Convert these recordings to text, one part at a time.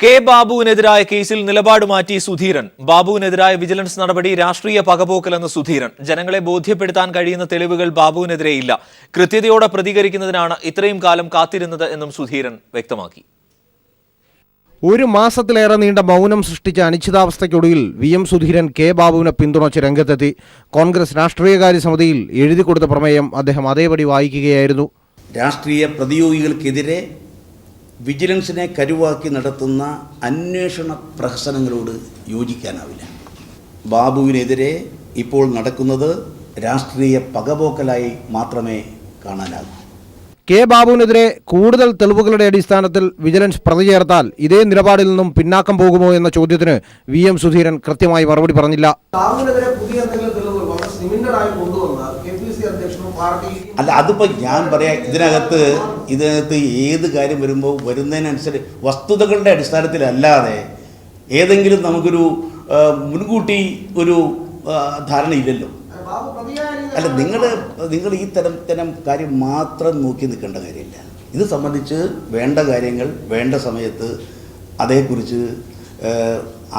K ബാബുവിനെതിരായ കേസിൽ നിലപാട് മാറ്റി സുധീരൻ. ബാബുവിനെതിരായ വിജിലൻസ് നടപടി രാഷ്ട്രീയ പകപോക്കലെന്ന് സുധീരൻ. ജനങ്ങളെ ബോധ്യപ്പെടുത്താൻ കഴിയുന്ന തെളിവുകൾ ബാബുവിനെതിരെ ഇല്ല. കൃത്യതയോടെ പ്രതികരിക്കുന്നതിനാണ് ഇത്രയും കാലം കാത്തിരുന്നത് എന്നും സുധീരൻ വ്യക്തമാക്കി. ഒരു മാസത്തിലേറെ നീണ്ട മൗനം സൃഷ്ടിച്ച അനിശ്ചിതാവസ്ഥയ്ക്കൊടുവിൽ വി.എം. സുധീരൻ കെ ബാബുവിനെ പിന്തുണച്ച് രംഗത്തെത്തി. കോൺഗ്രസ് രാഷ്ട്രീയകാര്യ സമിതിയിൽ എഴുതി കൊടുത്ത പ്രമേയം അദ്ദേഹം അതേപടി വായിക്കുകയായിരുന്നു. രാഷ്ട്രീയ പ്രതിയോഗികൾക്കെതിരെ വിജിലൻസിനെ കരുവാക്കി നടത്തുന്ന അന്വേഷണ പ്രഹസനങ്ങളോട് യോജിക്കാനാവില്ല. ബാബുവിനെതിരെ ഇപ്പോൾ നടക്കുന്നത് രാഷ്ട്രീയ പകപോക്കലായി മാത്രമേ കാണാനാകൂ. കെ ബാബുവിനെതിരെ കൂടുതൽ തെളിവുകളുടെ അടിസ്ഥാനത്തിൽ വിജിലൻസ് പ്രതി ചേർത്താൽ ഇതേ നിലപാടിൽ നിന്നും പിന്നാക്കം പോകുമോ എന്ന ചോദ്യത്തിന് വി.എം. സുധീരൻ കൃത്യമായി മറുപടി പറഞ്ഞില്ല. അല്ല, അതിപ്പോൾ ഞാൻ പറയാം, ഇതിനകത്ത് ഏത് കാര്യം വരുമ്പോൾ വരുന്നതിനനുസരിച്ച് വസ്തുതകളുടെ അടിസ്ഥാനത്തിലല്ലാതെ ഏതെങ്കിലും നമുക്കൊരു മുൻകൂട്ടി ഒരു ധാരണയില്ലല്ലോ. അല്ല, നിങ്ങൾ ഈ തരം കാര്യം മാത്രം നോക്കി നിൽക്കേണ്ട കാര്യമില്ല. ഇത് സംബന്ധിച്ച് വേണ്ട കാര്യങ്ങൾ വേണ്ട സമയത്ത് അതേക്കുറിച്ച്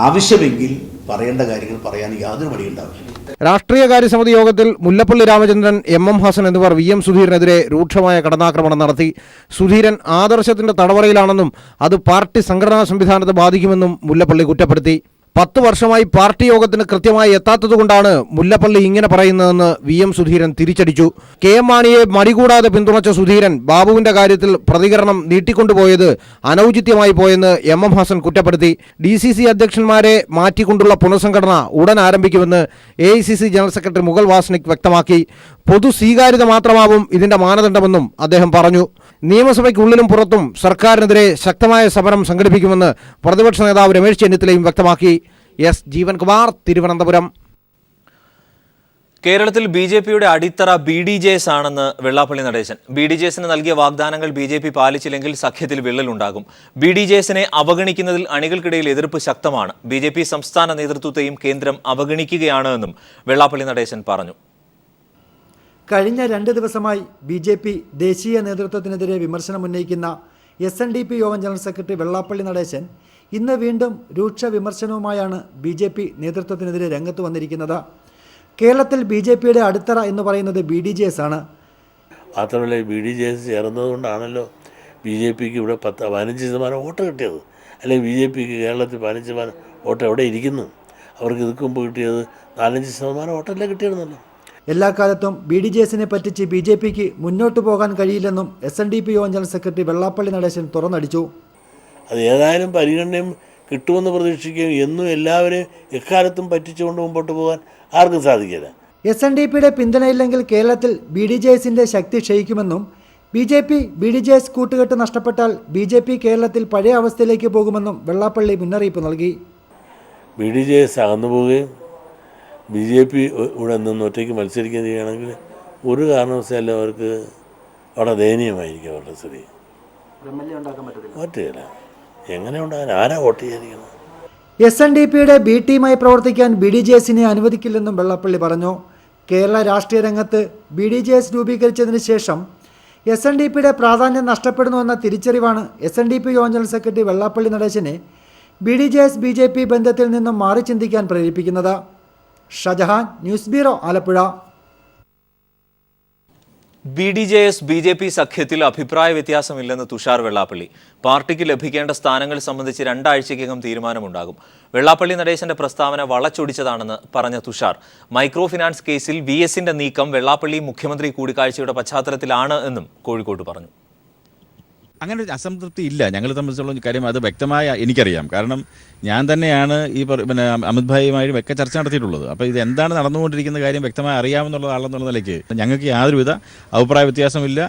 ആവശ്യമെങ്കിൽ പറയേണ്ട കാര്യങ്ങൾ പറയാൻ യാതൊരു മടിയുണ്ടാവില്ല. രാഷ്ട്രീയകാര്യ സമിതി യോഗത്തിൽ മുല്ലപ്പള്ളി രാമചന്ദ്രൻ, എം ഹസൻ എന്നിവർ വി.എം. സുധീരനെതിരെ രൂക്ഷമായ കടന്നാക്രമണം നടത്തി. സുധീരൻ ആദർശത്തിന്റെ തടവറയിലാണെന്നും അത് പാർട്ടി സംഘടനാ സംവിധാനത്തെ ബാധിക്കുമെന്നും മുല്ലപ്പള്ളി കുറ്റപ്പെടുത്തി. 10 വർഷമായി പാർട്ടി യോഗത്തിന് കൃത്യമായി എത്താത്തതുകൊണ്ടാണ് മുല്ലപ്പള്ളി ഇങ്ങനെ പറയുന്നതെന്ന് വി.എം. സുധീരൻ തിരിച്ചടിച്ചു. കെ എം മാണിയെ മടികൂടാതെ പിന്തുണച്ച സുധീരൻ ബാബുവിന്റെ കാര്യത്തിൽ പ്രതികരണം നീട്ടിക്കൊണ്ടുപോയത് അനൌചിത്യമായി പോയെന്ന് എം ഹസൻ കുറ്റപ്പെടുത്തി. DCC അധ്യക്ഷന്മാരെ മാറ്റിക്കൊണ്ടുള്ള പുനഃസംഘടന ഉടൻ ആരംഭിക്കുമെന്ന് AICC general secretary Mughal Wasnik വ്യക്തമാക്കി. പൊതു സ്വീകാര്യത മാത്രമാവും ഇതിന്റെ മാനദണ്ഡമെന്നും അദ്ദേഹം പറഞ്ഞു. നിയമസഭയ്ക്കുള്ളിലും പുറത്തും സർക്കാരിനെതിരെ ശക്തമായ സമരം സംഘടിപ്പിക്കുമെന്ന് പ്രതിപക്ഷ നേതാവ് രമേശ് ചെന്നിത്തലയും വ്യക്തമാക്കി. എസ് ജീവൻകുമാർ, തിരുവനന്തപുരം. കേരളത്തിൽ BJPയുടെ അടിത്തറ BDJS ആണെന്ന് വെള്ളാപ്പള്ളി നടേശൻ. BDJSന് നൽകിയ വാഗ്ദാനങ്ങൾ BJP പാലിച്ചില്ലെങ്കിൽ സഖ്യത്തിൽ വിള്ളലുണ്ടാകും. BDJSനെ അവഗണിക്കുന്നതിൽ അണികൾക്കിടയിൽ എതിർപ്പ് ശക്തമാണ്. BJP സംസ്ഥാന നേതൃത്വത്തെയും കേന്ദ്രം അവഗണിക്കുകയാണ് എന്നും വെള്ളാപ്പള്ളി നടേശൻ പറഞ്ഞു. കഴിഞ്ഞ 2 ദിവസമായി BJP ദേശീയ നേതൃത്വത്തിനെതിരെ വിമർശനം ഉന്നയിക്കുന്ന SNDP യോഗം ജനറൽ സെക്രട്ടറി വെള്ളാപ്പള്ളി നടേശൻ ഇന്ന് വീണ്ടും രൂക്ഷ വിമർശനവുമായാണ് BJP നേതൃത്വത്തിനെതിരെ രംഗത്ത് വന്നിരിക്കുന്നത്. കേരളത്തിൽ BJPയുടെ അടിത്തറ എന്ന് പറയുന്നത് BDJS ആണ്. മാത്രമല്ല, BDJS ചേർന്നതുകൊണ്ടാണല്ലോ BJPക്ക് ഇവിടെ 15% വോട്ട് കിട്ടിയത്. അല്ലെങ്കിൽ BJPക്ക് കേരളത്തിൽ 15% വോട്ട് എവിടെ ഇരിക്കുന്നു? അവർക്ക് ഇതുക്ക് മുമ്പ് കിട്ടിയത് 4-5% വോട്ടല്ലേ കിട്ടിയിരുന്നല്ലോ. എല്ലാ കാലത്തും BDJSനെ പറ്റിച്ച് BJPക്ക് മുന്നോട്ട് പോകാൻ കഴിയില്ലെന്നും SNDP യോഗം ജനറൽ സെക്രട്ടറി വെള്ളാപ്പള്ളി നടേശൻ തുറന്നടിച്ചു. അത് ഏതായാലും പരിഗണനയും കിട്ടുമെന്ന് പ്രതീക്ഷിക്കുകയും എന്നും എല്ലാവരെയും എക്കാലത്തും പറ്റിച്ചുകൊണ്ട് മുമ്പോട്ട് പോകാൻ ആർക്കും സാധിക്കില്ല. SNDPയുടെ പിന്തുണയില്ലെങ്കിൽ കേരളത്തിൽ BDJSന്റെ ശക്തി ക്ഷയിക്കുമെന്നും BJP-BDJS കൂട്ടുകെട്ട് നഷ്ടപ്പെട്ടാൽ BJP കേരളത്തിൽ പഴയ അവസ്ഥയിലേക്ക് പോകുമെന്നും വെള്ളാപ്പള്ളി മുന്നറിയിപ്പ് നൽകി. BDJS അകന്നു പോവുകയും BJP ഇവിടെ നിന്ന് ഒറ്റയ്ക്ക് മത്സരിക്കുകയും ചെയ്യുകയാണെങ്കിൽ ഒരു കാരണവശാലും അവർക്ക് അവിടെ ദയനീയമായിരിക്കും അവരുടെ സ്ഥിതി. പറ്റില്ല. എങ്ങനെ ഉണ്ടാകാൻ? ആരാ വോട്ട് ചെയ്യാതിരിക്കുന്നത്? SNDPയുടെ B ടീമായി പ്രവർത്തിക്കാൻ BDJSനെ അനുവദിക്കില്ലെന്നും വെള്ളാപ്പള്ളി പറഞ്ഞു. കേരള രാഷ്ട്രീയ രംഗത്ത് BDJS രൂപീകരിച്ചതിന് ശേഷം SNDPയുടെ പ്രാധാന്യം നഷ്ടപ്പെടുന്നുവെന്ന തിരിച്ചറിവാണ് SNDP യോഗം ജനറൽ സെക്രട്ടറി വെള്ളാപ്പള്ളി നടേശനെ BDJS-BJP ബന്ധത്തിൽ നിന്നും മാറി ചിന്തിക്കാൻ പ്രേരിപ്പിക്കുന്നത്. Shajahan, news bureau, Alappuzha. BDJS-BJP സഖ്യത്തിൽ അഭിപ്രായ വ്യത്യാസമില്ലെന്ന് തുഷാർ വെള്ളാപ്പള്ളി. പാർട്ടിക്ക് ലഭിക്കേണ്ട സ്ഥാനങ്ങൾ സംബന്ധിച്ച് 2 ആഴ്ചയ്ക്കകം തീരുമാനമുണ്ടാകും. വെള്ളാപ്പള്ളി നടേശന്റെ പ്രസ്താവന വളച്ചൊടിച്ചതാണെന്ന് പറഞ്ഞ തുഷാർ, മൈക്രോ ഫിനാൻസ് കേസിൽ VSന്റെ നീക്കം വെള്ളാപ്പള്ളി മുഖ്യമന്ത്രി കൂടിക്കാഴ്ചയുടെ പശ്ചാത്തലത്തിലാണ് എന്നും കോഴിക്കോട് പറഞ്ഞു. അങ്ങനെ ഒരു അസംതൃപ്തി ഇല്ല. ഞങ്ങൾ സംബന്ധിച്ചുള്ള കാര്യം അത് വ്യക്തമായ എനിക്കറിയാം. കാരണം ഞാൻ തന്നെയാണ് ഈ അമിത് ഭായിയുമായി ഒക്കെ ചർച്ച നടത്തിയിട്ടുള്ളത്. അപ്പോൾ ഇത് എന്താണ് നടന്നുകൊണ്ടിരിക്കുന്ന കാര്യം വ്യക്തമായി അറിയാമെന്നുള്ള ആളെന്നുള്ള നിലയ്ക്ക് ഞങ്ങൾക്ക് യാതൊരുവിധ അഭിപ്രായ വ്യത്യാസമില്ല.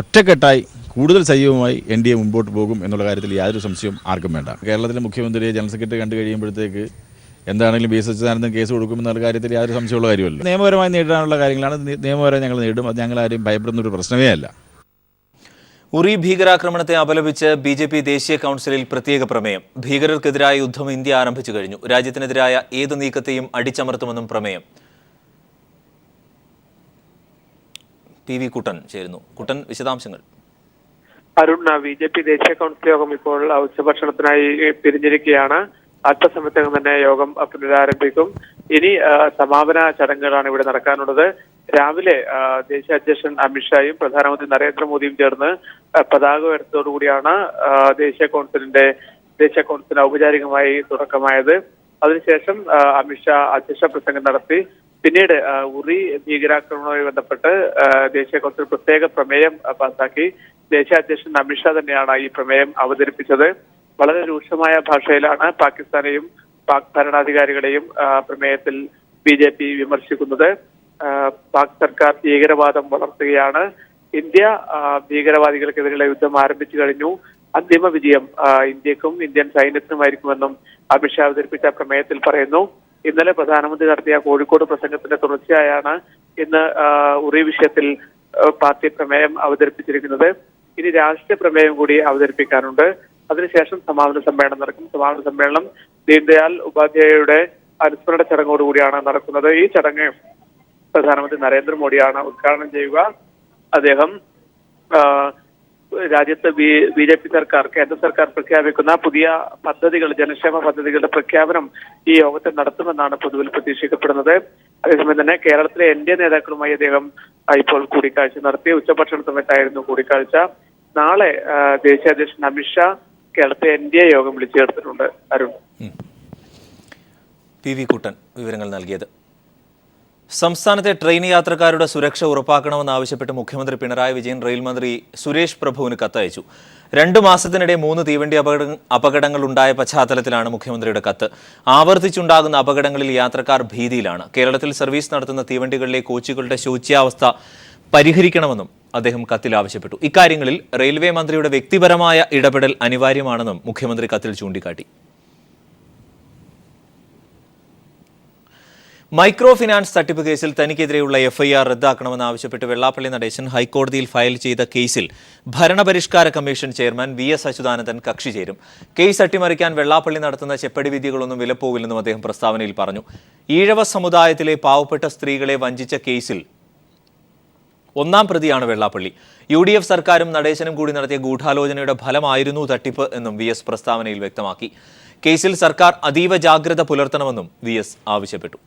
ഒറ്റക്കെട്ടായി കൂടുതൽ സജീവമായി NDA മുമ്പോട്ട് പോകും എന്നുള്ള കാര്യത്തിൽ യാതൊരു സംശയവും ആർക്കും വേണ്ട. കേരളത്തിലെ മുഖ്യമന്ത്രിയെ ജനറൽ സെക്രട്ടറി കണ്ടു കഴിയുമ്പോഴത്തേക്ക് എന്താണെങ്കിലും BS അച്യുതാനന്ദൻ കേസ് കൊടുക്കുമെന്നുള്ള കാര്യത്തിൽ യാതൊരു സംശയമുള്ള കാര്യമല്ല. നിയമപരമായി നേരിടാനുള്ള കാര്യങ്ങളാണ്. നിയമപരമായി ഞങ്ങൾ നേരിടും. അത് ഞങ്ങളാരും ഭയപ്പെടുന്നൊരു പ്രശ്നമേ അല്ല. ഉറി ഭീകരാക്രമണത്തെ അപലപിച്ച് BJP ദേശീയ കൗൺസിലിൽ പ്രത്യേക പ്രമേയം. ഭീകരർക്കെതിരായ യുദ്ധം ഇന്ത്യ ആരംഭിച്ചു കഴിഞ്ഞു. രാജ്യത്തിനെതിരായ ഏത് നീക്കത്തെയും അടിച്ചമർത്തുമെന്നും പ്രമേയം. PV കുട്ടൻ ചേരുന്നു. കുട്ടൻ, വിശദാംശങ്ങൾ. അരുൺ, BJP ദേശീയ കൗൺസിൽ യോഗം ഇപ്പോൾ ഉച്ചഭക്ഷണത്തിനായി പിരിഞ്ഞിരിക്കുകയാണ്. അല്പസമയത്തകം തന്നെ യോഗം പുനരാരംഭിക്കും. ഇനി സമാപന ചടങ്ങുകളാണ് ഇവിടെ നടക്കാനുള്ളത്. രാവിലെ ദേശീയ അധ്യക്ഷൻ അമിത്ഷായും പ്രധാനമന്ത്രി നരേന്ദ്രമോദിയും ചേർന്ന് പതാക ഉയർത്തതോടുകൂടിയാണ് ദേശീയ കൗൺസിൽ ഔപചാരികമായി തുടക്കമായത്. അതിനുശേഷം അമിത്ഷാ അധ്യക്ഷ പ്രസംഗം നടത്തി. പിന്നീട് ഉറി ഭീകരാക്രമണവുമായി ബന്ധപ്പെട്ട് ദേശീയ കൗൺസിൽ പ്രത്യേക പ്രമേയം പാസാക്കി. ദേശീയ അധ്യക്ഷൻ അമിത്ഷാ തന്നെയാണ് ഈ പ്രമേയം അവതരിപ്പിച്ചത്. വളരെ രൂക്ഷമായ ഭാഷയിലാണ് പാകിസ്ഥാനെയും പാക് ഭരണാധികാരികളെയും പ്രമേയത്തിൽ BJP വിമർശിക്കുന്നത്. പാക് സർക്കാർ ഭീകരവാദം വളർത്തുകയാണ്. ഇന്ത്യ ഭീകരവാദികൾക്കെതിരെയുള്ള യുദ്ധം ആരംഭിച്ചു കഴിഞ്ഞു. അന്തിമ വിജയം ഇന്ത്യക്കും ഇന്ത്യൻ സൈന്യത്തിനുമായിരിക്കുമെന്നും അമിത്ഷാ അവതരിപ്പിച്ച പ്രമേയത്തിൽ പറയുന്നു. ഇന്നലെ പ്രധാനമന്ത്രി നടത്തിയ കോഴിക്കോട് പ്രസംഗത്തിന്റെ തുടർച്ചയായാണ് ഇന്ന് ഉറി വിഷയത്തിൽ പാർട്ടി പ്രമേയം അവതരിപ്പിച്ചിരിക്കുന്നത്. ഇനി രാഷ്ട്രീയ പ്രമേയം കൂടി അവതരിപ്പിക്കാനുണ്ട്. അതിനുശേഷം സമാപന സമ്മേളനം നടക്കും. സമാപന സമ്മേളനം ദീൻദയാൽ ഉപാധ്യായയുടെ അനുസ്മരണ ചടങ്ങോടുകൂടിയാണ് നടക്കുന്നത്. ഈ ചടങ്ങ് പ്രധാനമന്ത്രി നരേന്ദ്രമോദിയാണ് ഉദ്ഘാടനം ചെയ്യുക. അദ്ദേഹം രാജ്യത്ത് BJP സർക്കാർ, കേന്ദ്ര സർക്കാർ പ്രഖ്യാപിക്കുന്ന പുതിയ പദ്ധതികൾ, ജനക്ഷേമ പദ്ധതികളുടെ പ്രഖ്യാപനം ഈ യോഗത്തിൽ നടത്തുമെന്നാണ് പൊതുവിൽ പ്രതീക്ഷിക്കപ്പെടുന്നത്. അതേസമയം തന്നെ കേരളത്തിലെ NDA നേതാക്കളുമായി അദ്ദേഹം ഇപ്പോൾ കൂടിക്കാഴ്ച നടത്തി. ഉച്ചഭക്ഷണ സമയത്തായിരുന്നു കൂടിക്കാഴ്ച. നാളെ ദേശീയ അധ്യക്ഷൻ അമിത്ഷാ കേരളത്തിലെ NDA യോഗം വിളിച്ചു ചേർത്തിട്ടുണ്ട്. അരുൺ. PV കുട്ടൻ വിവരങ്ങൾ നൽകിയത്. സംസ്ഥാനത്തെ ട്രെയിൻ യാത്രക്കാരുടെ സുരക്ഷ ഉറപ്പാക്കണമെന്നാവശ്യപ്പെട്ട് മുഖ്യമന്ത്രി പിണറായി വിജയൻ റെയിൽ മന്ത്രി സുരേഷ് പ്രഭുവിന് കത്തയച്ചു. 2 മാസത്തിനിടെ 3 തീവണ്ടി അപകടങ്ങൾ ഉണ്ടായ പശ്ചാത്തലത്തിലാണ് മുഖ്യമന്ത്രിയുടെ കത്ത്. ആവർത്തിച്ചുണ്ടാകുന്ന അപകടങ്ങളിൽ യാത്രക്കാർ ഭീതിയിലാണ്. കേരളത്തിൽ സർവീസ് നടത്തുന്ന തീവണ്ടികളിലെ കോച്ചുകളുടെ ശോച്യാവസ്ഥ പരിഹരിക്കണമെന്നും അദ്ദേഹം കത്തിൽ ആവശ്യപ്പെട്ടു. ഇക്കാര്യങ്ങളിൽ റെയിൽവേ മന്ത്രിയുടെ വ്യക്തിപരമായ ഇടപെടൽ അനിവാര്യമാണെന്നും മുഖ്യമന്ത്രി കത്തിൽ ചൂണ്ടിക്കാട്ടി. മൈക്രോ ഫിനാൻസ് തട്ടിപ്പ് കേസിൽ തനിക്കെതിരെയുള്ള FIR റദ്ദാക്കണമെന്നാവശ്യപ്പെട്ട് വെള്ളാപ്പള്ളി നടേശൻ ഹൈക്കോടതിയിൽ ഫയൽ ചെയ്ത കേസിൽ ഭരണപരിഷ്കാര കമ്മീഷൻ ചെയർമാൻ VS അച്യുതാനന്ദൻ കക്ഷി ചേരും. കേസ് അട്ടിമറിക്കാൻ വെള്ളാപ്പള്ളി നടത്തുന്ന ചെപ്പടി വിധികളൊന്നും വിലപ്പോവില്ലെന്നും അദ്ദേഹം പ്രസ്താവനയിൽ പറഞ്ഞു. ഈഴവ സമുദായത്തിലെ പാവപ്പെട്ട സ്ത്രീകളെ വഞ്ചിച്ച കേസിൽ 1-ാം പ്രതിയാണ് വെള്ളാപ്പള്ളി. UDF സർക്കാരും നടേശനും കൂടി നടത്തിയ ഗൂഢാലോചനയുടെ ഫലമായിരുന്നു തട്ടിപ്പ് എന്നും VS പ്രസ്താവനയിൽ വ്യക്തമാക്കി. കേസിൽ സർക്കാർ അതീവ ജാഗ്രത പുലർത്തണമെന്നും VS ആവശ്യപ്പെട്ടു.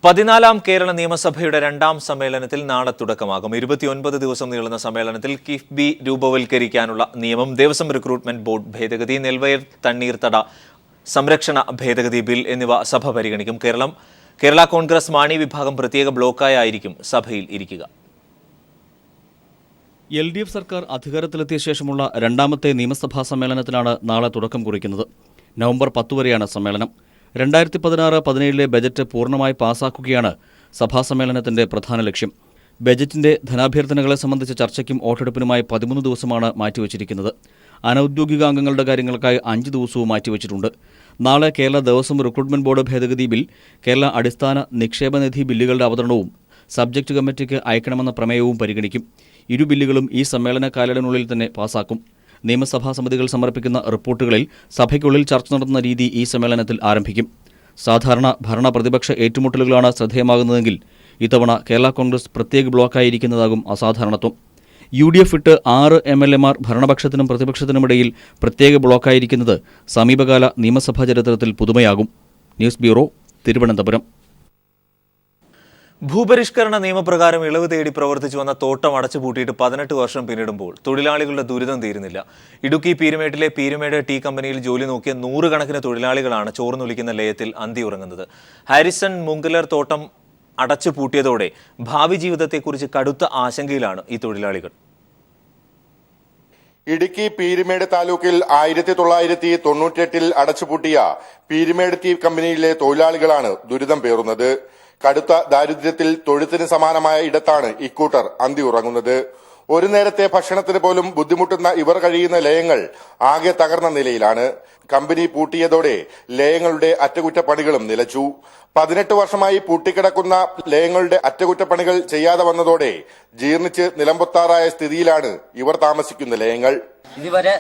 പതിനാലാം കേരള നിയമസഭയുടെ 2ാം സമ്മേളനത്തിൽ നാളെ തുടക്കമാകും. 29 ദിവസം നീളുന്ന സമ്മേളനത്തിൽ കിഫ്ബി രൂപവൽക്കരിക്കാനുള്ള നിയമം, ദേവസ്വം റിക്രൂട്ട്മെന്റ് ബോർഡ് ഭേദഗതി, നെൽവയൽ തണ്ണീർത്തട സംരക്ഷണ ഭേദഗതി ബിൽ എന്നിവ സഭ പരിഗണിക്കും. കേരള കോൺഗ്രസ് മാണി വിഭാഗം പ്രത്യേക ബ്ലോക്കായിരിക്കും സഭയിൽ ഇരിക്കുക. LDF സർക്കാർ അധികാരത്തിലെത്തിയ ശേഷമുള്ള 2ാമത്തെ നിയമസഭാ സമ്മേളനത്തിനാണ് നാളെ തുടക്കം കുറിക്കുന്നത്. നവംബർ 10 വരെയാണ് സമ്മേളനം. 2016-17 ബജറ്റ് പൂർണ്ണമായി പാസാക്കുകയാണ് സഭാ സമ്മേളനത്തിന്റെ പ്രധാന ലക്ഷ്യം. ബജറ്റിന്റെ ധനാഭ്യർത്ഥനകളെ സംബന്ധിച്ച ചർച്ചയ്ക്കും വോട്ടെടുപ്പിനുമായി 13 ദിവസമാണ് മാറ്റിവച്ചിരിക്കുന്നത്. അനൌദ്യോഗിക അംഗങ്ങളുടെ കാര്യങ്ങൾക്കായി 5 ദിവസവും മാറ്റിവച്ചിട്ടുണ്ട്. നാളെ കേരള ദേവസ്വം റിക്രൂട്ട്മെന്റ് ബോർഡ് ഭേദഗതി ബിൽ, കേരള അടിസ്ഥാന നിക്ഷേപനിധി ബില്ലുകളുടെ അവതരണവും സബ്ജക്ട് കമ്മിറ്റിക്ക് അയക്കണമെന്ന പ്രമേയവും പരിഗണിക്കും. 2 ബില്ലുകളും ഈ സമ്മേളന കാലയളവിനുള്ളിൽ തന്നെ പാസാക്കും. നിയമസഭാ സമിതികൾ സമർപ്പിക്കുന്ന റിപ്പോർട്ടുകളിൽ സഭയ്ക്കുള്ളിൽ ചർച്ച നടത്തുന്ന രീതി ഈ സമ്മേളനത്തിൽ ആരംഭിക്കും. സാധാരണ ഭരണ പ്രതിപക്ഷ ഏറ്റുമുട്ടലുകളാണ് ശ്രദ്ധേയമാകുന്നതെങ്കിൽ ഇത്തവണ കേരള കോൺഗ്രസ് പ്രത്യേക ബ്ലോക്കായിരിക്കുന്നതാകും അസാധാരണത്വം. UDF വിട്ട് 6 MLAമാർ ഭരണപക്ഷത്തിനും പ്രതിപക്ഷത്തിനുമിടയിൽ പ്രത്യേക ബ്ലോക്കായിരിക്കുന്നത് സമീപകാല നിയമസഭാ ചരിത്രത്തിൽ പുതുമയാകും. News bureau, Thiruvananthapuram. ഭൂപരിഷ്കരണ നിയമപ്രകാരം ഇളവ് തേടി പ്രവർത്തിച്ചു വന്ന തോട്ടം അടച്ചുപൂട്ടിയിട്ട് 18 വർഷം പിന്നിടുമ്പോൾ തൊഴിലാളികളുടെ ദുരിതം തീരുന്നില്ല. ഇടുക്കി പീരുമേട്ടിലെ പീരുമേട് ടീ കമ്പനിയിൽ ജോലി നോക്കിയ 100 കണക്കിന് തൊഴിലാളികളാണ് ചോർന്നൊലിക്കുന്ന ലയത്തിൽ അന്തിയുറങ്ങുന്നത്. ഹാരിസൺ മുങ്കലർ തോട്ടം അടച്ചുപൂട്ടിയതോടെ ഭാവി ജീവിതത്തെക്കുറിച്ച് കടുത്ത ആശങ്കയിലാണ് ഈ തൊഴിലാളികൾ. ഇടുക്കി പീരുമേട് താലൂക്കിൽ 1998 അടച്ചുപൂട്ടിയ പീരുമേട് ടീ കമ്പനിയിലെ തൊഴിലാളികളാണ് ദുരിതം പേറുന്നത്. കടുത്ത ദാരിദ്ര്യത്തിൽ തൊഴുത്തിന് സമാനമായ ഇടത്താണ് ഇക്കൂട്ടർ അന്തിയുറങ്ങുന്നത്. ഒരു നേരത്തെ ഭക്ഷണത്തിന് പോലും ബുദ്ധിമുട്ടുന്ന ഇവർ കഴിയുന്ന ലയങ്ങൾ ആകെ തകർന്ന നിലയിലാണ്. കമ്പനി പൂട്ടിയതോടെ ലയങ്ങളുടെ അറ്റകുറ്റപ്പണികളും നിലച്ചു. 18 വർഷമായി പൂട്ടിക്കിടക്കുന്ന ലയങ്ങളുടെ അറ്റകുറ്റപ്പണികൾ ചെയ്യാതെ വന്നതോടെ ജീർണിച്ച് നിലംപൊത്താറായ സ്ഥിതിയിലാണ് ഇവർ താമസിക്കുന്ന ലയങ്ങൾ. ഇതുവരെ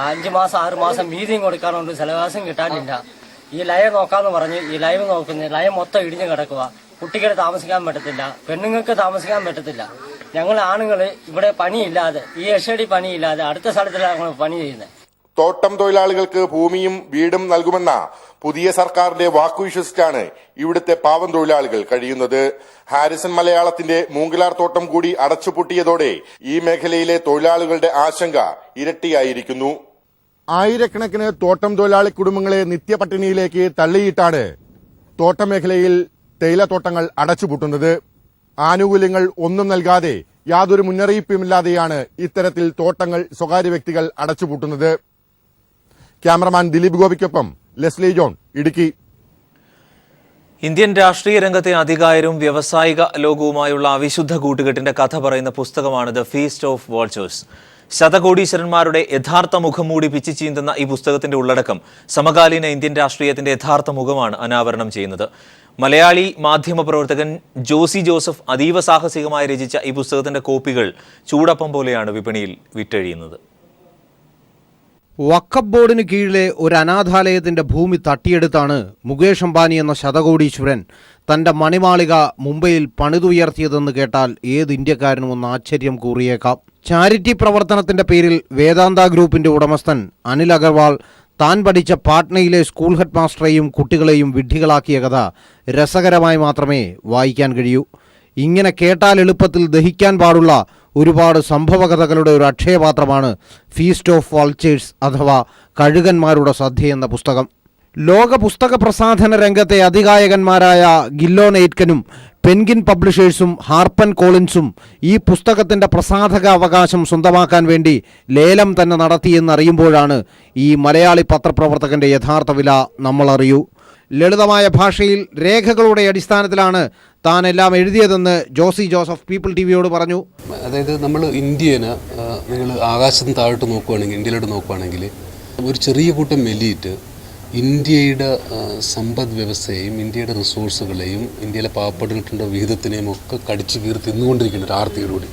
5 മാസം 6 മാസം വീതിയും കൊടുക്കാറുണ്ട്, സെലവാസം കിട്ടാനില്ല. ഈ ലയം നോക്കാന്ന് പറഞ്ഞ് ഈ ലയം നോക്കുന്നത്, ലയം മൊത്തം ഇടിഞ്ഞു കിടക്കുക. കുട്ടികൾ താമസിക്കാൻ പറ്റത്തില്ല, പെണ്ണുങ്ങൾക്ക് താമസിക്കാൻ പറ്റത്തില്ല. ഞങ്ങൾ ആണുങ്ങൾ ഇവിടെ പണിയില്ലാതെ, ഈ എഷടി പണിയില്ലാതെ അടുത്ത സ്ഥലത്തിലാണ് ഞങ്ങൾ പണി ചെയ്യുന്നത്. തോട്ടം തൊഴിലാളികൾക്ക് ഭൂമിയും വീടും നൽകുമെന്ന പുതിയ സർക്കാരിന്റെ വാക്കു വിശ്വസിച്ചാണ് ഇവിടുത്തെ പാവം തൊഴിലാളികൾ കഴിയുന്നത്. ഹാരിസൺ മലയാളത്തിന്റെ മൂങ്കിലാർ തോട്ടം കൂടി അടച്ചുപൂട്ടിയതോടെ ഈ മേഖലയിലെ തൊഴിലാളികളുടെ ആശങ്ക ഇരട്ടിയായിരിക്കുന്നു. ആയിരക്കണക്കിന് തോട്ടം തൊഴിലാളി കുടുംബങ്ങളെ നിത്യപട്ടിണിയിലേക്ക് തള്ളിയിട്ടാണ് തോട്ടം മേഖലയിൽ തേയിലത്തോട്ടങ്ങൾ അടച്ചുപൂട്ടുന്നത്. ആനുകൂല്യങ്ങൾ ഒന്നും നൽകാതെ യാതൊരു മുന്നറിയിപ്പുമില്ലാതെയാണ് ഇത്തരത്തിൽ തോട്ടങ്ങൾ സ്വകാര്യ വ്യക്തികൾ അടച്ചുപൂട്ടുന്നത്. ക്യാമറമാൻ ദിലീപ് ഗോപിക്കൊപ്പം ലെസ്ലി ജോൺ, ഇടുക്കി. ഇന്ത്യൻ രാഷ്ട്രീയ രംഗത്തെ അധികായരും വ്യാവസായിക ലോകവുമായുള്ള അവിശുദ്ധ കൂട്ടുകെട്ടിന്റെ കഥ പറയുന്ന പുസ്തകമാണ് ദ ഫീസ്റ്റ് ഓഫ് വാൾച്ചേഴ്സ്. ശതകോടീശ്വരന്മാരുടെ യഥാർത്ഥ മുഖം മൂടി പിച്ചു ചീന്തുന്ന ഈ പുസ്തകത്തിന്റെ ഉള്ളടക്കം സമകാലീന ഇന്ത്യൻ രാഷ്ട്രീയത്തിന്റെ യഥാർത്ഥ മുഖമാണ് അനാവരണം ചെയ്യുന്നത്. മലയാളി മാധ്യമ പ്രവർത്തകൻ ജോസി ജോസഫ് അതീവ സാഹസികമായി രചിച്ച ഈ പുസ്തകത്തിന്റെ കോപ്പികൾ ചൂടപ്പം പോലെയാണ് വിപണിയിൽ വിറ്റഴിയുന്നത്. വഖഫ് ബോർഡിന് കീഴിലെ ഒരു അനാഥാലയത്തിന്റെ ഭൂമി തട്ടിയെടുത്താണ് മുകേഷ് അംബാനി എന്ന ശതകോടീശ്വരൻ തന്റെ മണിമാളിക മുംബൈയിൽ പണിതുയർത്തിയതെന്ന് കേട്ടാൽ ഏത് ഇന്ത്യക്കാരനും ഒന്ന് ആശ്ചര്യം കൂറിയേക്കാം. ചാരിറ്റി പ്രവർത്തനത്തിന്റെ പേരിൽ വേദാന്ത ഗ്രൂപ്പിന്റെ ഉടമസ്ഥൻ അനിൽ അഗർവാൾ താൻ പഠിച്ച പാട്നയിലെ സ്കൂൾ ഹെഡ് മാസ്റ്ററെയും കുട്ടികളെയും വിഡ്ഢികളാക്കിയ കഥ രസകരമായി മാത്രമേ വായിക്കാൻ കഴിയൂ. ഇങ്ങനെ കേട്ടാൽ എളുപ്പത്തിൽ ദഹിക്കാൻ പാടുള്ള ഒരുപാട് സംഭവകഥകളുടെ ഒരു അക്ഷയപാത്രമാണ് ഫീസ്റ്റ് ഓഫ് വാൾച്ചേഴ്സ് അഥവാ കഴുകന്മാരുടെ സദ്യ എന്ന പുസ്തകം. ലോക പുസ്തക പ്രസാധന രംഗത്തെ അതികായകന്മാരായ ഗില്ലോൺ എയ്റ്റ്കനും പെൻഗിൻ പബ്ലിഷേഴ്സും ഹാർപ്പൻ കോളിൻസും ഈ പുസ്തകത്തിൻ്റെ പ്രസാധക അവകാശം സ്വന്തമാക്കാൻ വേണ്ടി ലേലം തന്നെ നടത്തിയെന്നറിയുമ്പോഴാണ് ഈ മലയാളി പത്രപ്രവർത്തകൻ്റെ യഥാർത്ഥ വില നമ്മളറിയൂ. ലളിതമായ ഭാഷയിൽ രേഖകളുടെ അടിസ്ഥാനത്തിലാണ് താൻ എല്ലാം എഴുതിയതെന്ന് ജോസി ജോസഫ് പീപ്പിൾ ടിവിയോട് പറഞ്ഞു. അതായത് നമ്മൾ ഇന്ത്യനെ നിങ്ങൾ ആകാശത്തിന് താഴോട്ട് നോക്കുകയാണെങ്കിൽ, ഇന്ത്യയിലോട്ട് നോക്കുകയാണെങ്കിൽ ഒരു ചെറിയ കൂട്ടം മെല്ലിയിട്ട് ഇന്ത്യയുടെ സമ്പദ് വ്യവസ്ഥയെയും ഇന്ത്യയുടെ റിസോഴ്സുകളെയും ഇന്ത്യയിലെ പാവപ്പെട്ടവരുടെ വിഹിതത്തിനെയും ഒക്കെ കടിച്ചു കീറി തിന്നുകൊണ്ടിരിക്കുന്ന ഒരു ആർത്തിയോടുകൂടി.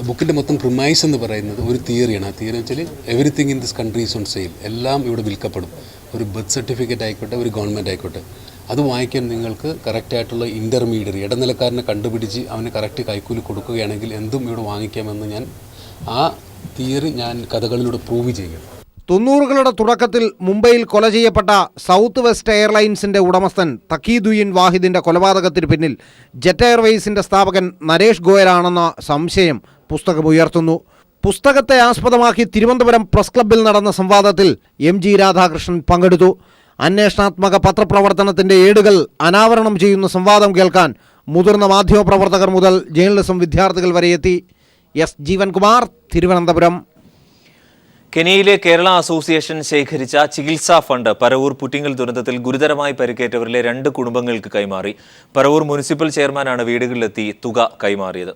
ബുക്കിൻ്റെ മൊത്തം പ്രിമൈസ് എന്ന് പറയുന്നത് ഒരു തിയറിയാണ്. ആ തിയറി വെച്ചാൽ everything in this country is on sale, എല്ലാം ഇവിടെ വിൽക്കപ്പെടും. ഒരു ബർത്ത് സർട്ടിഫിക്കറ്റ് ആയിക്കോട്ടെ, ഒരു ഗവൺമെൻറ് ആയിക്കോട്ടെ, അത് വാങ്ങിക്കാൻ നിങ്ങൾക്ക് കറക്റ്റായിട്ടുള്ള ഇൻ്റർമീഡിയറി ഇടനിലക്കാരനെ കണ്ടുപിടിച്ച് അവന് കറക്റ്റ് കൈക്കൂലി കൊടുക്കുകയാണെങ്കിൽ എന്തും ഇവിടെ വാങ്ങിക്കാമെന്ന് ഞാൻ ആ തിയറി കഥകളിലൂടെ പ്രൂവ് ചെയ്യും. 90കളുടെ തുടക്കത്തിൽ മുംബൈയിൽ കൊല ചെയ്യപ്പെട്ട സൗത്ത് വെസ്റ്റ് എയർലൈൻസിൻ്റെ ഉടമസ്ഥൻ തക്കീദുദ്ദീൻ വാഹിദിൻ്റെ കൊലപാതകത്തിന് പിന്നിൽ ജെറ്റ് എയർവേസിൻ്റെ സ്ഥാപകൻ നരേഷ് ഗോയലാണെന്ന സംശയം പുസ്തകം ഉയർത്തുന്നു. പുസ്തകത്തെ ആസ്പദമാക്കി തിരുവനന്തപുരം പ്രസ് ക്ലബ്ബിൽ നടന്ന സംവാദത്തിൽ MG രാധാകൃഷ്ണൻ പങ്കെടുത്തു. അന്വേഷണാത്മക പത്രപ്രവർത്തനത്തിൻ്റെ ഏടുകൾ അനാവരണം ചെയ്യുന്ന സംവാദം കേൾക്കാൻ മുതിർന്ന മാധ്യമപ്രവർത്തകർ മുതൽ ജേർണലിസം വിദ്യാർത്ഥികൾ വരെ എത്തി. S. ജീവൻകുമാർ, തിരുവനന്തപുരം. കെനിയയിലെ കേരള അസോസിയേഷൻ ശേഖരിച്ച ചികിത്സാ ഫണ്ട് പരവൂർ പുറ്റിങ്ങൽ ദുരന്തത്തിൽ ഗുരുതരമായി പരിക്കേറ്റവരിലെ 2 കുടുംബങ്ങൾക്ക് കൈമാറി. പരവൂർ മുനിസിപ്പൽ ചെയർമാനാണ് വീടുകളിലെത്തി തുക കൈമാറിയത്.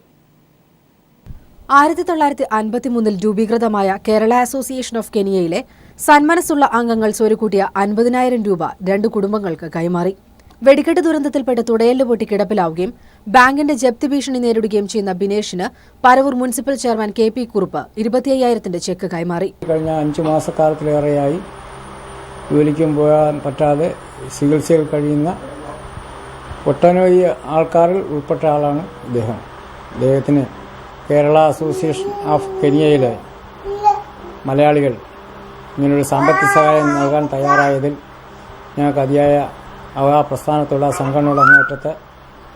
1953 രൂപീകൃതമായ കേരള അസോസിയേഷൻ ഓഫ് കെനിയയിലെ സന്മനസ്സുള്ള അംഗങ്ങൾ സ്വരുക്കൂട്ടിയ 50,000 രൂപ 2 കുടുംബങ്ങൾക്ക് കൈമാറി. വെടിക്കെട്ട് ദുരന്തത്തിൽപ്പെട്ട് തുടയല് പൊട്ടി കിടപ്പിലാവുകയും ബാങ്കിന്റെ ജപ്തി ഭീഷണി നേരിടുകയും ചെയ്യുന്ന ബിനേഷിന് Paravur municipal chairman KP Kurup 25,000 cheque കൈമാറി. കഴിഞ്ഞ 5 മാസക്കാലത്തിലേറെയായി ജോലിക്കും പോകാൻ പറ്റാതെ ചികിത്സയിൽ കഴിയുന്ന ഒട്ടനവധി ആൾക്കാരിൽ ഉൾപ്പെട്ട ആളാണ് ഇദ്ദേഹം. അദ്ദേഹത്തിന് കേരള അസോസിയേഷൻ ഓഫ് കെനിയയിലെ മലയാളികൾ ഇങ്ങനൊരു സാമ്പത്തിക സഹായം നൽകാൻ തയ്യാറായതിൽ ഞങ്ങൾക്ക് അതിയായ ആ പ്രസ്ഥാനത്തുള്ള സംഘടനയുടെ അങ്ങേയറ്റത്തെ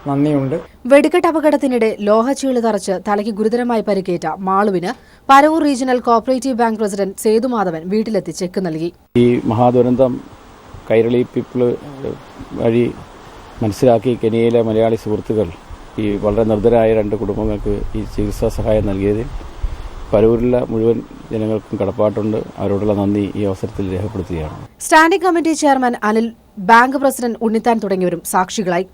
നന്ദിയുണ്ട്. വെടിക്കെട്ട് അപകടത്തിനിടെ ലോഹച്ചീള് തറച്ച് തലയ്ക്ക് ഗുരുതരമായി പരിക്കേറ്റ മാളുവിന് Paravur regional cooperative bank president Sethumadhavan വീട്ടിലെത്തി ചെക്ക് നൽകി. ഈ മഹാദുരന്തം കൈരളി പീപ്പിൾ വഴി മനസ്സിലാക്കി കെനിയയിലെ മലയാളി സുഹൃത്തുക്കൾ ഈ വളരെ നിർദ്ധരായ 2 കുടുംബങ്ങൾക്ക് ഈ ചികിത്സാ സഹായം നൽകിയതിൽ പരവൂരിലെ മുഴുവൻ ജനങ്ങൾക്കും കടപ്പാട്ടുണ്ട്. അവരോടുള്ള നന്ദി ഈ അവസരത്തിൽ രേഖപ്പെടുത്തുകയാണ്. Standing committee chairman Anil, bank president Unnithan തുടങ്ങിയവരും സാക്ഷികളായി.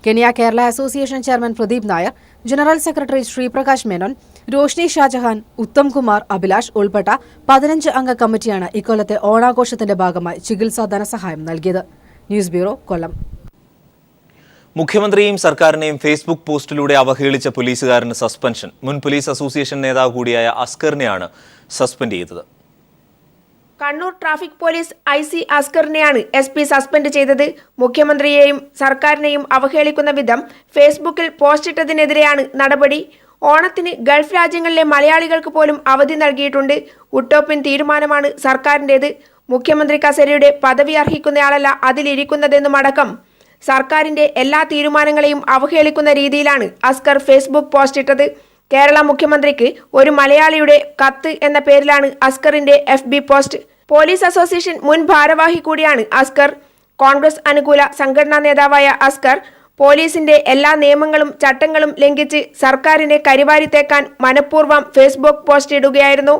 Kenya Kerala association chairman Pradeep Nair, general secretary Sreeprakash Menon, Roshni Shajahan, Uttam Kumar, Abhilash ഉൾപ്പെട്ട 15 അംഗ കമ്മിറ്റിയാണ് ഇക്കൊല്ലത്തെ ഓണാഘോഷത്തിന്റെ ഭാഗമായി ചികിത്സാ ധനസഹായം നൽകിയത്. ന്യൂസ് ബ്യൂറോ, കൊല്ലം. മുഖ്യമന്ത്രിയെയും സർക്കാരിനെയും ഫേസ്ബുക്ക് പോസ്റ്റിലൂടെ അവഹേളിച്ച പോലീസുകാരന് സസ്പെൻഷൻ. മുൻ പോലീസ് അസോസിയേഷൻ നേതാവ് കൂടിയായ അസ്കറിനെയാണ് സസ്പെൻഡ് ചെയ്തത്. Kannur traffic police IC അസ്കറിനെയാണ് SP suspend ചെയ്തത്. മുഖ്യമന്ത്രിയെയും സർക്കാരിനെയും അവഹേളിക്കുന്ന വിധം ഫേസ്ബുക്കിൽ പോസ്റ്റിട്ടതിനെതിരെയാണ് നടപടി. ഓണത്തിന് ഗൾഫ് രാജ്യങ്ങളിലെ മലയാളികൾക്ക് പോലും അവധി നൽകിയിട്ടുണ്ട്. ഉട്ടോപ്യൻ തീരുമാനമാണ് സർക്കാരിൻ്റേത്. മുഖ്യമന്ത്രി കസേരയുടെ പദവി അർഹിക്കുന്നയാളല്ല അതിലിരിക്കുന്നതെന്നുമടക്കം സർക്കാരിന്റെ എല്ലാ തീരുമാനങ്ങളെയും അവഹേളിക്കുന്ന രീതിയിലാണ് അസ്കർ ഫേസ്ബുക്ക് പോസ്റ്റിട്ടത്. കേരള മുഖ്യമന്ത്രിക്ക് ഒരു മലയാളിയുടെ കത്ത് എന്ന പേരിലാണ് അസ്കറിന്റെ FB പോസ്റ്റ്. പോലീസ് അസോസിയേഷൻ മുൻ ഭാരവാഹി കൂടിയാണ് അസ്കർ. കോൺഗ്രസ് അനുകൂല സംഘടനാ നേതാവായ അസ്കർ പോലീസിന്റെ എല്ലാ നിയമങ്ങളും ചട്ടങ്ങളും ലംഘിച്ച് സർക്കാരിനെ കരിവാരിത്തേക്കാൻ മനഃപൂർവ്വം ഫേസ്ബുക്ക് പോസ്റ്റ് ഇടുകയായിരുന്നു.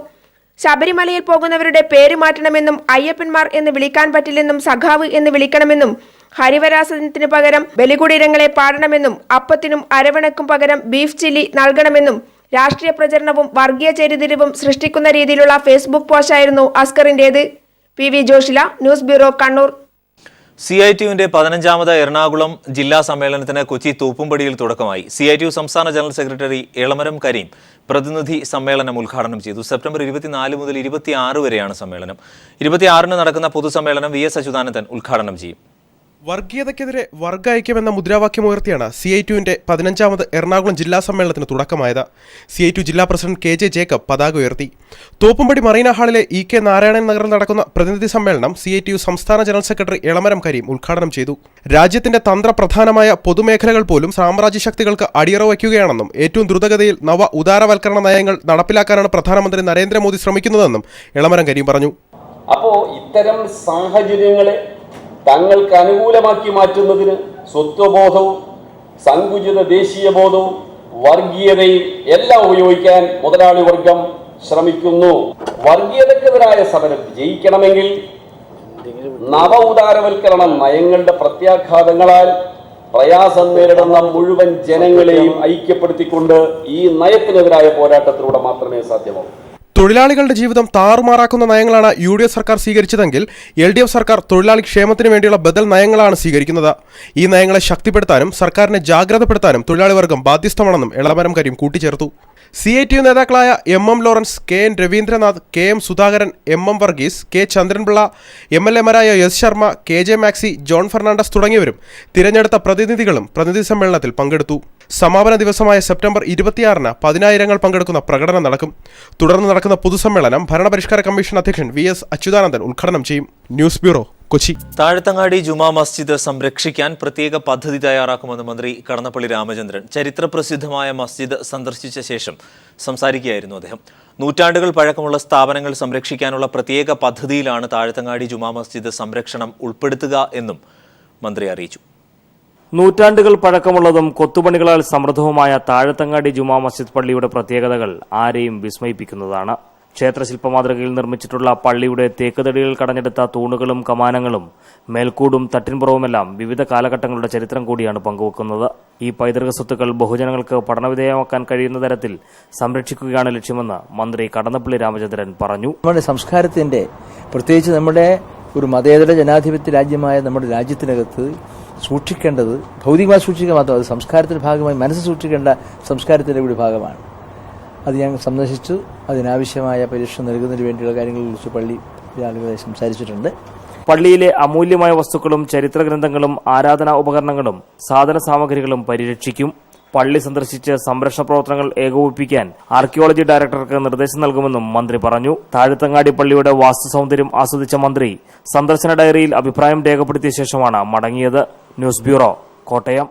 ശബരിമലയിൽ പോകുന്നവരുടെ പേര് മാറ്റണമെന്നും അയ്യപ്പന്മാർ എന്ന് വിളിക്കാൻ പറ്റില്ലെന്നും സഖാവ് എന്ന് വിളിക്കണമെന്നും ഹരിവരാസനത്തിന് പകരം ബലികുടീരങ്ങളെ പാടണമെന്നും അപ്പത്തിനും അരവണക്കും പകരം ബീഫ് ചില്ലി നൽകണമെന്നും രാഷ്ട്രീയ പ്രചരണവും വർഗീയ ചേരിതിരിവും സൃഷ്ടിക്കുന്ന രീതിയിലുള്ള ഫേസ്ബുക്ക് പോസ്റ്റായിരുന്നു അസ്കറിന്റേത്. PV Joshila, news bureau, Kannur. CITUവിന്റെ 15ാമത് എറണാകുളം ജില്ലാ സമ്മേളനത്തിന് കൊച്ചി തൂപ്പുംപടിയിൽ തുടക്കമായി. CITU സംസ്ഥാന ജനറൽ സെക്രട്ടറി എളമരം കരീം പ്രതിനിധി സമ്മേളനം ഉദ്ഘാടനം ചെയ്തു. സെപ്റ്റംബർ 24 മുതൽ 26 വരെയാണ് സമ്മേളനം. 26-ന് നടക്കുന്ന പൊതുസമ്മേളനം VS അച്യുതാനന്ദൻ ഉദ്ഘാടനം ചെയ്യും. വർഗീയതയ്ക്കെതിരെ വർഗ ഐക്യമെന്ന മുദ്രാവാക്യമുയർത്തിയാണ് CITUവിന്റെ 15ാമത് എറണാകുളം ജില്ലാ സമ്മേളനത്തിന് തുടക്കമായത്. CITU ജില്ലാ പ്രസിഡന്റ് KJ ജേക്കബ് പതാക ഉയർത്തി. തോപ്പുംപടി മറീന ഹാളിലെ EK നാരായണൻ നഗറിൽ നടക്കുന്ന പ്രതിനിധി സമ്മേളനം CITU സംസ്ഥാന ജനറൽ സെക്രട്ടറി എളമരം കരീം ഉദ്ഘാടനം ചെയ്തു. രാജ്യത്തിന്റെ തന്ത്രപ്രധാനമായ പൊതുമേഖലകൾ പോലും സാമ്രാജ്യ ശക്തികൾക്ക് അടിയറ വയ്ക്കുകയാണെന്നും ഏറ്റവും ദ്രുതഗതിയിൽ നവ ഉദാരവൽക്കരണ നയങ്ങൾ നടപ്പിലാക്കാനാണ് പ്രധാനമന്ത്രി നരേന്ദ്രമോദി ശ്രമിക്കുന്നതെന്നും എളമരം കരീം പറഞ്ഞു. അപ്പോൾ ഇത്തരം സാഹചര്യങ്ങളെ തങ്ങൾക്ക് അനുകൂലമാക്കി മാറ്റുന്നതിന് സ്വത്വബോധവും സങ്കുചിത ദേശീയബോധവും വർഗീയതയും എല്ലാം ഉപയോഗിക്കാൻ മുതലാളി വർഗം ശ്രമിക്കുന്നു. വർഗീയതക്കെതിരായ സമരം വിജയിക്കണമെങ്കിൽ നവ ഉദാരവൽക്കരണ നയങ്ങളുടെ പ്രത്യാഘാതങ്ങളാൽ പ്രയാസം നേരിടുന്ന മുഴുവൻ ജനങ്ങളെയും ഐക്യപ്പെടുത്തിക്കൊണ്ട് ഈ നയത്തിനെതിരായ പോരാട്ടത്തിലൂടെ മാത്രമേ സാധ്യമാവൂ. തൊഴിലാളികളുടെ ജീവിതം താറുമാറാക്കുന്ന നയങ്ങളാണ് UDF സർക്കാർ സ്വീകരിച്ചതെങ്കിൽ LDF സർക്കാർ തൊഴിലാളി ക്ഷേമത്തിന് വേണ്ടിയുള്ള ബദൽ നയങ്ങളാണ് സ്വീകരിക്കുന്നത്. ഈ നയങ്ങളെ ശക്തിപ്പെടുത്താനും സർക്കാരിനെ ജാഗ്രതപ്പെടുത്താനും തൊഴിലാളി വർഗം ബാധ്യസ്ഥമാണെന്നും എളമരം കരീം കൂട്ടിച്ചേർത്തു. CITU നേതാക്കളായ MM Lawrence, KN Raveendranath, KM Sudhakaran, MM Varghese, K Chandranpillai, MLAമാരായ S Sharma, KJ Maxi, John Fernandez തുടങ്ങിയവരും തിരഞ്ഞെടുത്ത പ്രതിനിധികളും പ്രതിനിധി സമ്മേളനത്തിൽ പങ്കെടുത്തു. സമാപന ദിവസമായ സെപ്റ്റംബർ 26-ന് 10,000 പങ്കെടുക്കുന്ന പ്രകടനം നടക്കും. തുടർന്ന് നടക്കുന്ന പൊതുസമ്മേളനം ഭരണപരിഷ്കാര കമ്മീഷൻ അധ്യക്ഷൻ VS അച്യുതാനന്ദൻ ഉദ്ഘാടനം ചെയ്യും. News bureau, Kochi. താഴത്തങ്ങാടി ജുമാ മസ്ജിദ് സംരക്ഷിക്കാൻ പ്രത്യേക പദ്ധതി തയ്യാറാക്കുമെന്ന് മന്ത്രി കടന്നപ്പള്ളി രാമചന്ദ്രൻ ചരിത്രപ്രസിദ്ധമായ മസ്ജിദ് സന്ദർശിച്ച ശേഷം സംസാരിക്കുകയായിരുന്നു അദ്ദേഹം. നൂറ്റാണ്ടുകൾ പഴക്കമുള്ള സ്ഥാപനങ്ങൾ സംരക്ഷിക്കാനുള്ള പ്രത്യേക പദ്ധതിയിലാണ് താഴത്തങ്ങാടി ജുമാ മസ്ജിദ് സംരക്ഷണം ഉൾപ്പെടുത്തുക എന്നും മന്ത്രി അറിയിച്ചു. നൂറ്റാണ്ടുകൾ പഴക്കമുള്ളതും കൊത്തുപണികളാൽ സമൃദ്ധവുമായ താഴത്തങ്ങാടി ജുമാ മസ്ജിദ് പള്ളിയുടെ പ്രത്യേകതകൾ ആരെയും വിസ്മയിപ്പിക്കുന്നതാണ്. ക്ഷേത്രശില്പ മാതൃകയിൽ നിർമ്മിച്ചിട്ടുള്ള പള്ളിയുടെ തേക്കുതടികൾ കടഞ്ഞെടുത്ത തൂണുകളും കമാനങ്ങളും മേൽക്കൂടും തട്ടിൻപുറവുമെല്ലാം വിവിധ കാലഘട്ടങ്ങളുടെ ചരിത്രം കൂടിയാണ് പങ്കുവെക്കുന്നത്. ഈ പൈതൃക സ്വത്തുക്കൾ ബഹുജനങ്ങൾക്ക് പഠനവിധേയമാക്കാൻ കഴിയുന്ന തരത്തിൽ സംരക്ഷിക്കുകയാണ് ലക്ഷ്യമെന്ന് മന്ത്രി കടന്നപ്പള്ളി രാമചന്ദ്രൻ പറഞ്ഞു. നമ്മുടെ സംസ്കാരത്തിന്റെ, പ്രത്യേകിച്ച് നമ്മുടെ ഒരു മതേതര ജനാധിപത്യ രാജ്യമായ നമ്മുടെ രാജ്യത്തിനകത്ത് സൂക്ഷിക്കേണ്ടത് ഭൗതികമായി സൂക്ഷിക്കുക മാത്രമല്ല, സംസ്കാരത്തിന്റെ ഭാഗമായി മനസ്സ് സൂക്ഷിക്കേണ്ട സംസ്കാരത്തിന്റെ കൂടി ഭാഗമാണ്. അത് ഞാൻ സന്ദർശിച്ചു. അതിനാവശ്യമായ പരിരക്ഷ നൽകുന്നതിന് വേണ്ടിയുള്ള കാര്യങ്ങളെക്കുറിച്ച് പള്ളി ആളുകളെ സംസാരിച്ചിട്ടുണ്ട്. പള്ളിയിലെ അമൂല്യമായ വസ്തുക്കളും ചരിത്ര ഗ്രന്ഥങ്ങളും ആരാധനാ ഉപകരണങ്ങളും സാധന സാമഗ്രികളും പരിരക്ഷിക്കും. പള്ളി സന്ദർശിച്ച് സംരക്ഷണ പ്രവർത്തനങ്ങൾ ഏകോപിപ്പിക്കാൻ ആർക്കിയോളജി ഡയറക്ടർക്ക് നിർദ്ദേശം നൽകുമെന്നും മന്ത്രി പറഞ്ഞു. താഴത്തങ്ങാടി പള്ളിയുടെ വാസ്തു സൗന്ദര്യം ആസ്വദിച്ച മന്ത്രി സന്ദർശന ഡയറിയിൽ അഭിപ്രായം രേഖപ്പെടുത്തിയ ശേഷമാണ് മടങ്ങിയത്. News bureau, Kottayam.